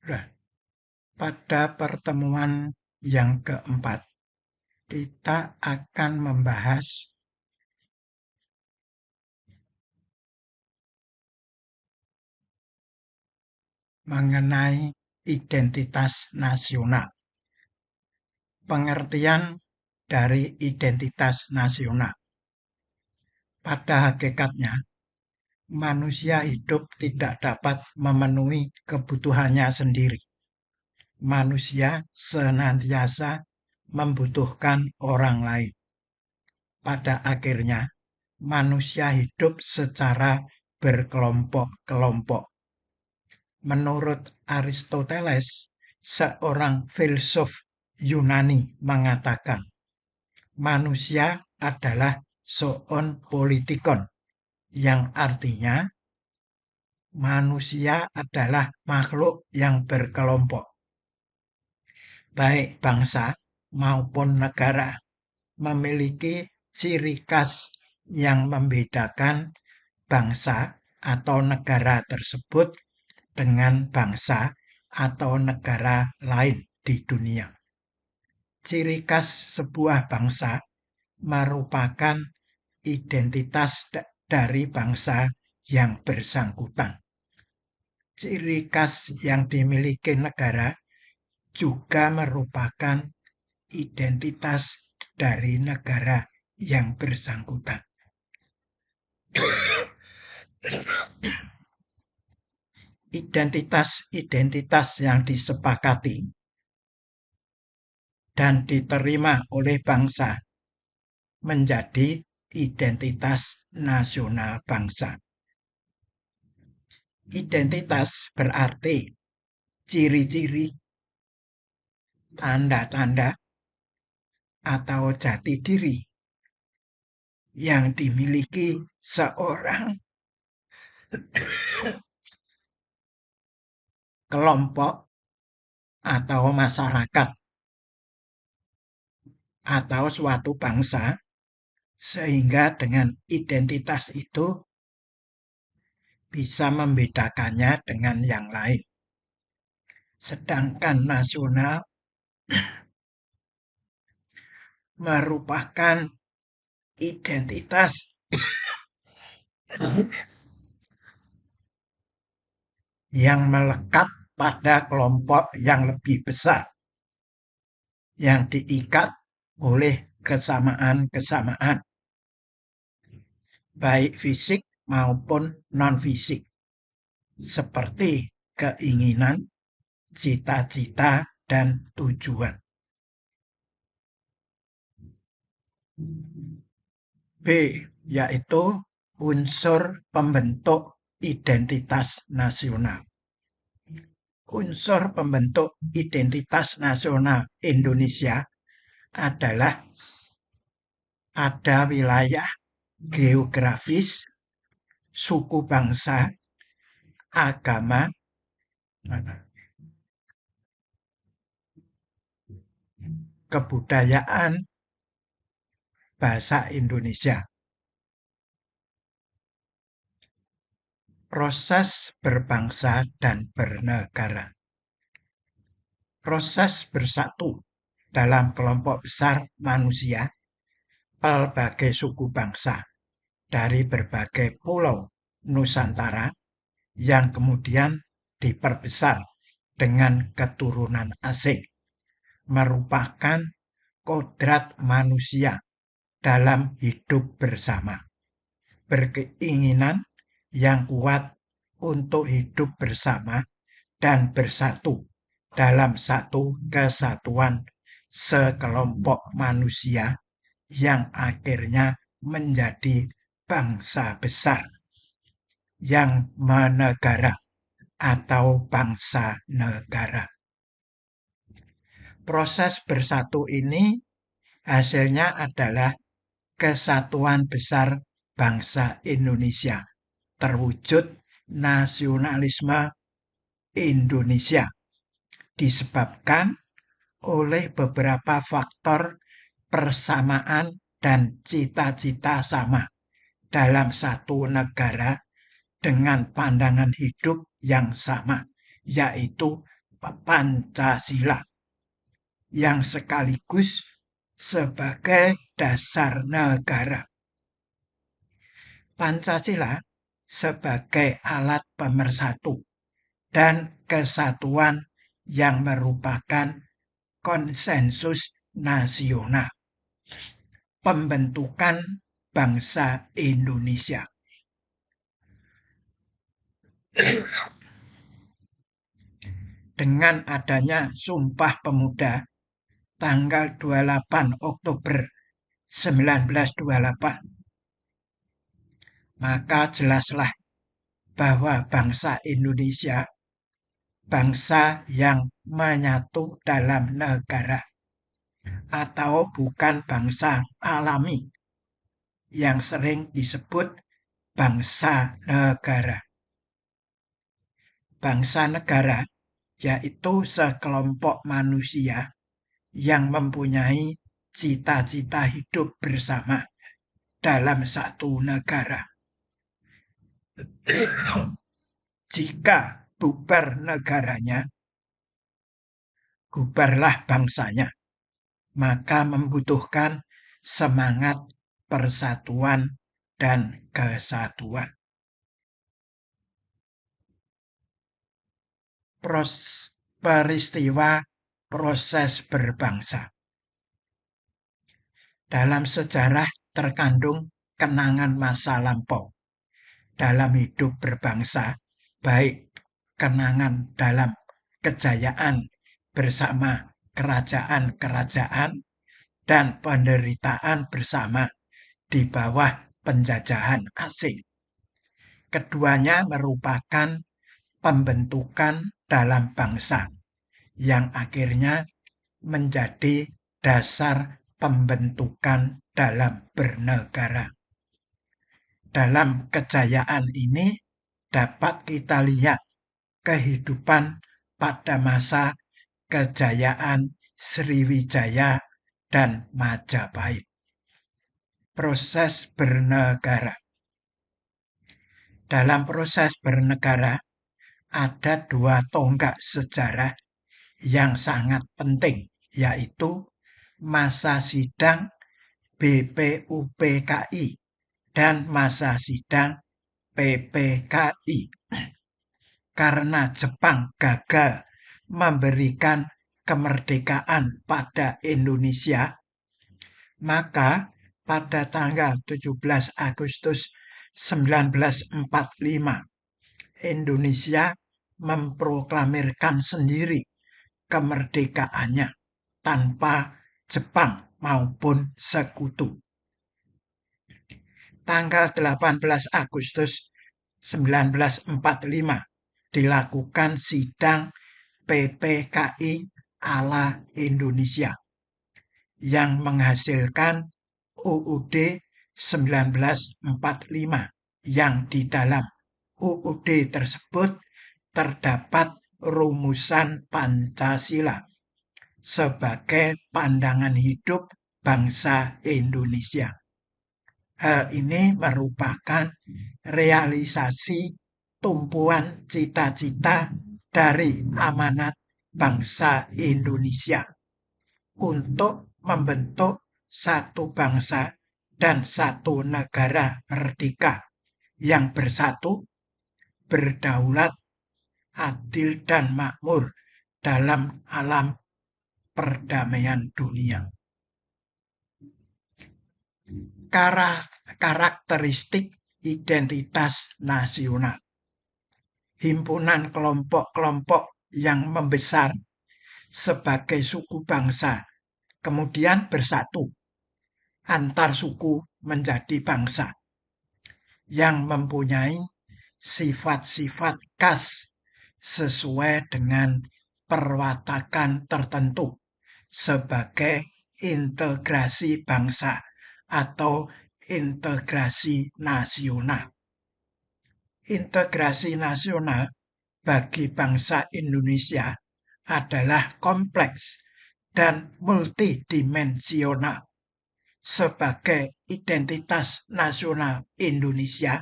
Nah, pada pertemuan yang keempat, kita akan membahas mengenai identitas nasional. Pengertian dari identitas nasional. Pada hakikatnya, manusia hidup tidak dapat memenuhi kebutuhannya sendiri. Manusia senantiasa membutuhkan orang lain. Pada akhirnya, manusia hidup secara berkelompok-kelompok. Menurut Aristoteles, seorang filsuf Yunani mengatakan, manusia adalah zoon politikon, yang artinya manusia adalah makhluk yang berkelompok. Baik bangsa maupun negara memiliki ciri khas yang membedakan bangsa atau negara tersebut dengan bangsa atau negara lain di dunia. Ciri khas sebuah bangsa merupakan identitas dari bangsa yang bersangkutan. Ciri khas yang dimiliki negara juga merupakan identitas dari negara yang bersangkutan. Identitas-identitas yang disepakati dan diterima oleh bangsa menjadi identitas nasional bangsa. Identitas berarti ciri-ciri, tanda-tanda, atau jati diri yang dimiliki seorang kelompok atau masyarakat atau suatu bangsa, sehingga dengan identitas itu bisa membedakannya dengan yang lain. Sedangkan nasional merupakan identitas yang melekat pada kelompok yang lebih besar, yang diikat oleh kesamaan-kesamaan, baik fisik maupun non-fisik, seperti keinginan, cita-cita, dan tujuan. B, yaitu unsur pembentuk identitas nasional. Unsur pembentuk identitas nasional Indonesia adalah ada wilayah geografis, suku bangsa, agama, kebudayaan, bahasa Indonesia. Proses berbangsa dan bernegara. Proses bersatu dalam kelompok besar manusia, pelbagai suku bangsa dari berbagai pulau Nusantara yang kemudian diperbesar dengan keturunan asing, merupakan kodrat manusia dalam hidup bersama. Berkeinginan yang kuat untuk hidup bersama dan bersatu dalam satu kesatuan sekelompok manusia yang akhirnya menjadi bangsa besar yang menegara atau bangsa negara. Proses bersatu ini hasilnya adalah kesatuan besar bangsa Indonesia, terwujud nasionalisme Indonesia, disebabkan oleh beberapa faktor persamaan dan cita-cita sama dalam satu negara dengan pandangan hidup yang sama, yaitu Pancasila yang sekaligus sebagai dasar negara. Pancasila sebagai alat pemersatu dan kesatuan yang merupakan konsensus nasional pembentukan bangsa Indonesia. Dengan adanya Sumpah Pemuda tanggal 28 Oktober 1928, maka jelaslah bahwa bangsa Indonesia bangsa yang menyatu dalam negara atau bukan bangsa alami yang sering disebut bangsa negara. Bangsa negara yaitu sekelompok manusia yang mempunyai cita-cita hidup bersama dalam satu negara. Jika bubar negaranya, bubarlah bangsanya, maka membutuhkan semangat persatuan dan kesatuan. Peristiwa proses berbangsa. Dalam sejarah terkandung kenangan masa lampau dalam hidup berbangsa, baik kenangan dalam kejayaan bersama kerajaan-kerajaan dan penderitaan bersama di bawah penjajahan asing. Keduanya merupakan pembentukan dalam bangsa yang akhirnya menjadi dasar pembentukan dalam bernegara. Dalam kejayaan ini dapat kita lihat kehidupan pada masa kejayaan Sriwijaya dan Majapahit. Proses bernegara. Dalam proses bernegara ada dua tonggak sejarah yang sangat penting, yaitu masa sidang BPUPKI dan masa sidang PPKI. Karena Jepang gagal memberikan kemerdekaan pada Indonesia, maka pada tanggal 17 Agustus 1945 Indonesia memproklamirkan sendiri kemerdekaannya tanpa Jepang maupun sekutu. Tanggal 18 Agustus 1945 dilakukan sidang PPKI ala Indonesia yang menghasilkan UUD 1945 yang di dalam UUD tersebut terdapat rumusan Pancasila sebagai pandangan hidup bangsa Indonesia. Hal ini merupakan realisasi tumpuan cita-cita dari amanat bangsa Indonesia untuk membentuk satu bangsa dan satu negara merdeka yang bersatu, berdaulat, adil dan makmur dalam alam perdamaian dunia. Karakteristik identitas nasional. Himpunan kelompok-kelompok yang membesar sebagai suku bangsa kemudian bersatu antar suku menjadi bangsa yang mempunyai sifat-sifat khas sesuai dengan perwatakan tertentu sebagai integrasi bangsa atau integrasi nasional. Integrasi nasional bagi bangsa Indonesia adalah kompleks dan multidimensional. Sebagai identitas nasional Indonesia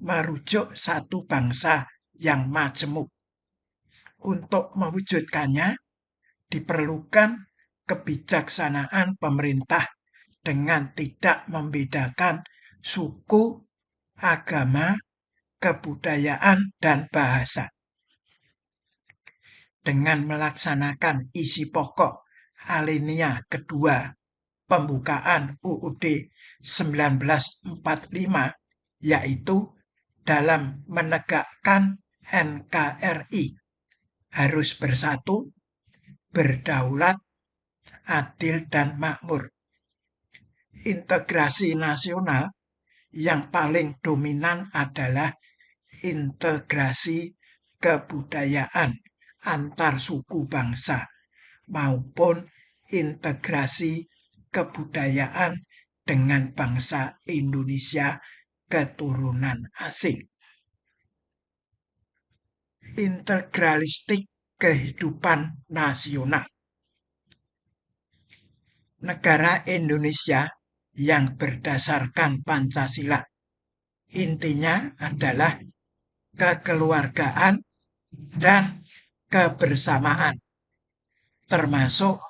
merujuk satu bangsa yang majemuk Untuk mewujudkannya, diperlukan kebijaksanaan pemerintah dengan tidak membedakan suku, agama, kebudayaan, dan bahasa. Dengan melaksanakan isi pokok alinea kedua pembukaan UUD 1945, yaitu dalam menegakkan NKRI harus bersatu, berdaulat, adil, dan makmur. Integrasi nasional yang paling dominan adalah integrasi kebudayaan antar suku bangsa maupun integrasi kebudayaan dengan bangsa Indonesia keturunan asing. Integralistik kehidupan nasional. Negara Indonesia yang berdasarkan Pancasila intinya adalah kekeluargaan dan kebersamaan, termasuk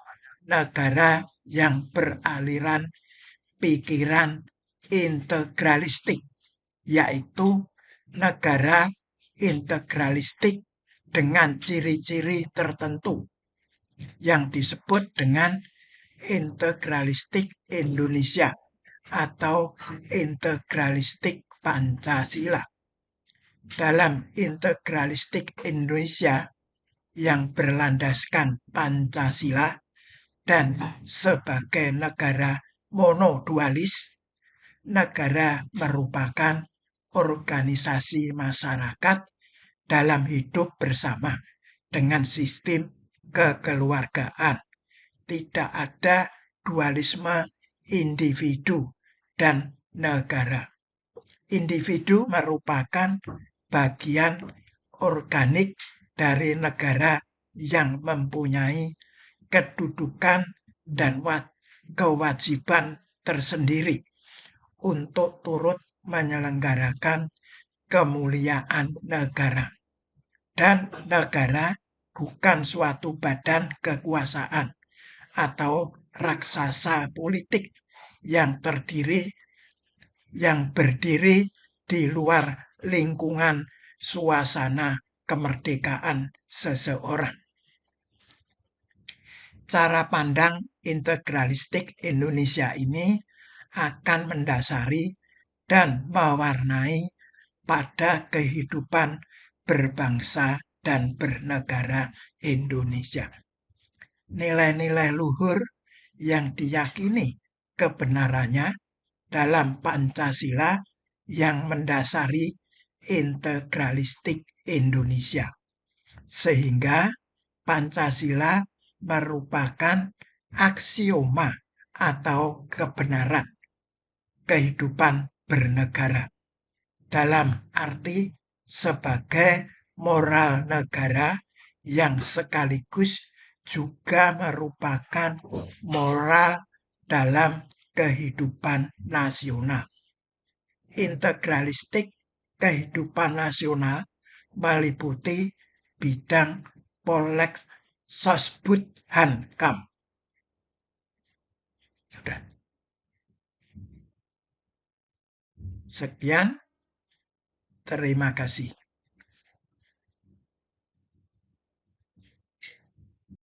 negara yang beraliran pikiran integralistik, yaitu negara integralistik dengan ciri-ciri tertentu yang disebut dengan integralistik Indonesia atau integralistik Pancasila. Dalam integralistik Indonesia yang berlandaskan Pancasila dan sebagai negara monodualis, negara merupakan organisasi masyarakat dalam hidup bersama dengan sistem kekeluargaan. Tidak ada dualisme individu dan negara. Individu merupakan bagian organik dari negara yang mempunyai kedudukan dan kewajiban tersendiri untuk turut menyelenggarakan kemuliaan negara. Dan negara bukan suatu badan kekuasaan atau raksasa politik yang berdiri di luar lingkungan suasana kemerdekaan seseorang. Cara pandang integralistik Indonesia ini akan mendasari dan mewarnai pada kehidupan berbangsa dan bernegara Indonesia. Nilai-nilai luhur yang diyakini kebenarannya dalam Pancasila yang mendasari integralistik Indonesia. Sehingga Pancasila merupakan aksioma atau kebenaran kehidupan bernegara dalam arti sebagai moral negara yang sekaligus juga merupakan moral dalam kehidupan nasional. Integralistik kehidupan nasional meliputi bidang Poleks Sosbud Hankam. Sudah. Sekian. Terima kasih.